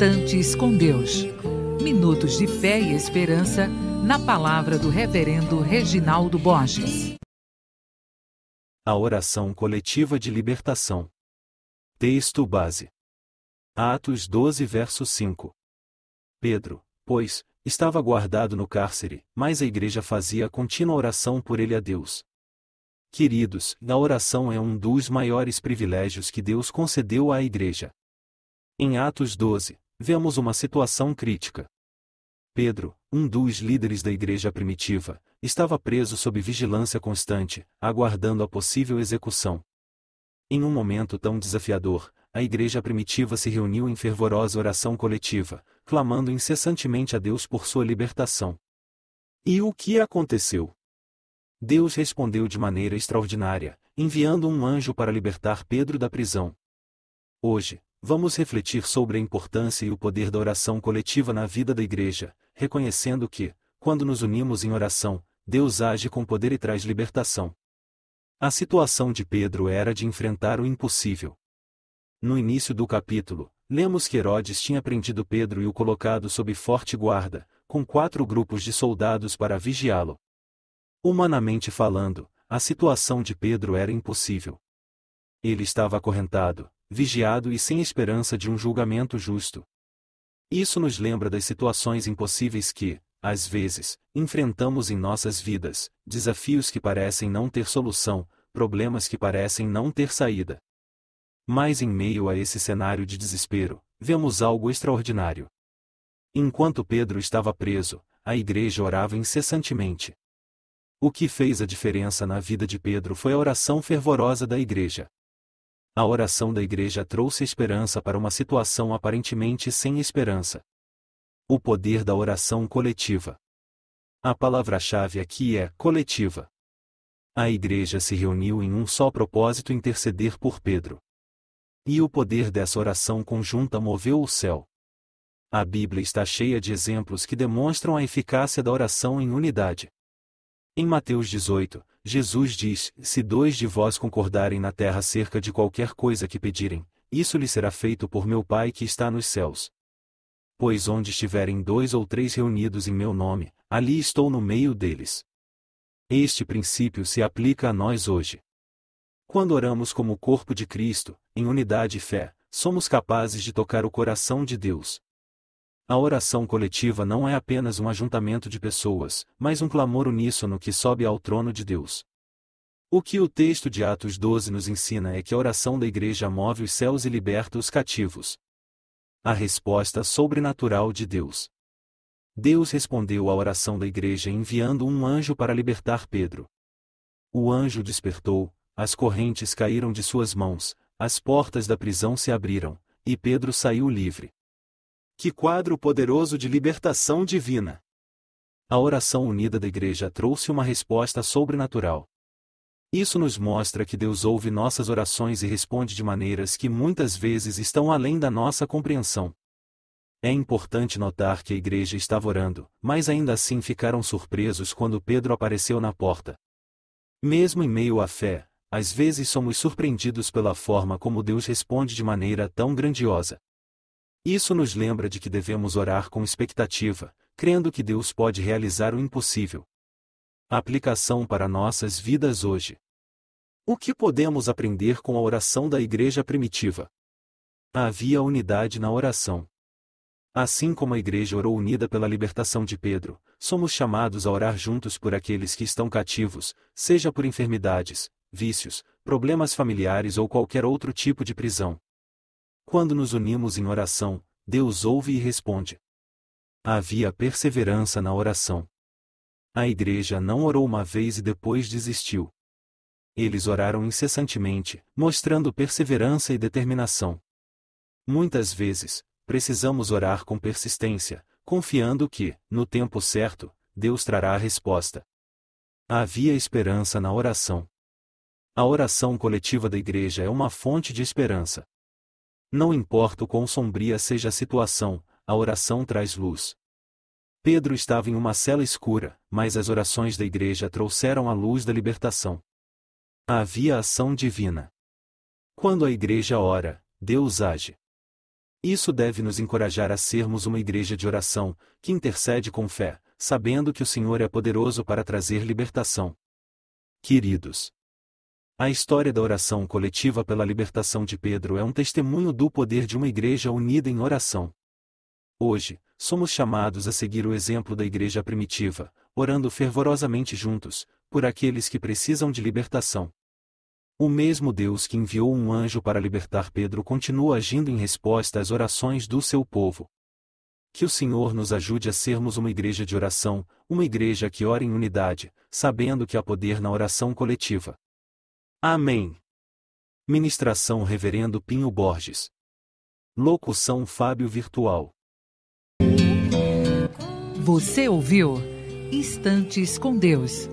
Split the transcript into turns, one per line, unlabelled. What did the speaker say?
Instantes com Deus. Minutos de fé e esperança na palavra do Reverendo Reginaldo Borges.
A oração coletiva de libertação. Texto base. Atos 12, verso 5. Pedro, pois, estava guardado no cárcere, mas a igreja fazia contínua oração por ele a Deus. Queridos, a oração é um dos maiores privilégios que Deus concedeu à igreja. Em Atos 12, vemos uma situação crítica. Pedro, um dos líderes da igreja primitiva, estava preso sob vigilância constante, aguardando a possível execução. Em um momento tão desafiador, a igreja primitiva se reuniu em fervorosa oração coletiva, clamando incessantemente a Deus por sua libertação. E o que aconteceu? Deus respondeu de maneira extraordinária, enviando um anjo para libertar Pedro da prisão. Hoje, vamos refletir sobre a importância e o poder da oração coletiva na vida da igreja, reconhecendo que, quando nos unimos em oração, Deus age com poder e traz libertação. A situação de Pedro era de enfrentar o impossível. No início do capítulo, lemos que Herodes tinha prendido Pedro e o colocado sob forte guarda, com 4 grupos de soldados para vigiá-lo. Humanamente falando, a situação de Pedro era impossível. Ele estava acorrentado, vigiado e sem esperança de um julgamento justo. Isso nos lembra das situações impossíveis que, às vezes, enfrentamos em nossas vidas, desafios que parecem não ter solução, problemas que parecem não ter saída. Mas em meio a esse cenário de desespero, vemos algo extraordinário. Enquanto Pedro estava preso, a igreja orava incessantemente. O que fez a diferença na vida de Pedro foi a oração fervorosa da igreja. A oração da igreja trouxe esperança para uma situação aparentemente sem esperança. O poder da oração coletiva. A palavra-chave aqui é coletiva. A igreja se reuniu em um só propósito: interceder por Pedro. E o poder dessa oração conjunta moveu o céu. A Bíblia está cheia de exemplos que demonstram a eficácia da oração em unidade. Em Mateus 18, Jesus diz: Se 2 de vós concordarem na terra acerca de qualquer coisa que pedirem, isso lhe será feito por meu Pai que está nos céus. Pois onde estiverem 2 ou 3 reunidos em meu nome, ali estou no meio deles. Este princípio se aplica a nós hoje. Quando oramos como o corpo de Cristo, em unidade e fé, somos capazes de tocar o coração de Deus. A oração coletiva não é apenas um ajuntamento de pessoas, mas um clamor uníssono que sobe ao trono de Deus. O que o texto de Atos 12 nos ensina é que a oração da igreja move os céus e liberta os cativos. A resposta sobrenatural de Deus. Deus respondeu à oração da igreja enviando um anjo para libertar Pedro. O anjo despertou, as correntes caíram de suas mãos, as portas da prisão se abriram, e Pedro saiu livre. Que quadro poderoso de libertação divina! A oração unida da igreja trouxe uma resposta sobrenatural. Isso nos mostra que Deus ouve nossas orações e responde de maneiras que muitas vezes estão além da nossa compreensão. É importante notar que a igreja estava orando, mas ainda assim ficaram surpresos quando Pedro apareceu na porta. Mesmo em meio à fé, às vezes somos surpreendidos pela forma como Deus responde de maneira tão grandiosa. Isso nos lembra de que devemos orar com expectativa, crendo que Deus pode realizar o impossível. Aplicação para nossas vidas hoje. O que podemos aprender com a oração da igreja primitiva? Havia unidade na oração. Assim como a igreja orou unida pela libertação de Pedro, somos chamados a orar juntos por aqueles que estão cativos, seja por enfermidades, vícios, problemas familiares ou qualquer outro tipo de prisão. Quando nos unimos em oração, Deus ouve e responde. Havia perseverança na oração. A igreja não orou uma vez e depois desistiu. Eles oraram incessantemente, mostrando perseverança e determinação. Muitas vezes, precisamos orar com persistência, confiando que, no tempo certo, Deus trará a resposta. Havia esperança na oração. A oração coletiva da igreja é uma fonte de esperança. Não importa o quão sombria seja a situação, a oração traz luz. Pedro estava em uma cela escura, mas as orações da igreja trouxeram a luz da libertação. Havia ação divina. Quando a igreja ora, Deus age. Isso deve nos encorajar a sermos uma igreja de oração, que intercede com fé, sabendo que o Senhor é poderoso para trazer libertação. Queridos, a história da oração coletiva pela libertação de Pedro é um testemunho do poder de uma igreja unida em oração. Hoje, somos chamados a seguir o exemplo da igreja primitiva, orando fervorosamente juntos, por aqueles que precisam de libertação. O mesmo Deus que enviou um anjo para libertar Pedro continua agindo em resposta às orações do seu povo. Que o Senhor nos ajude a sermos uma igreja de oração, uma igreja que ora em unidade, sabendo que há poder na oração coletiva. Amém. Ministração Reverendo Pinho Borges. Locução Fábio Virtual.
Você ouviu Instantes com Deus.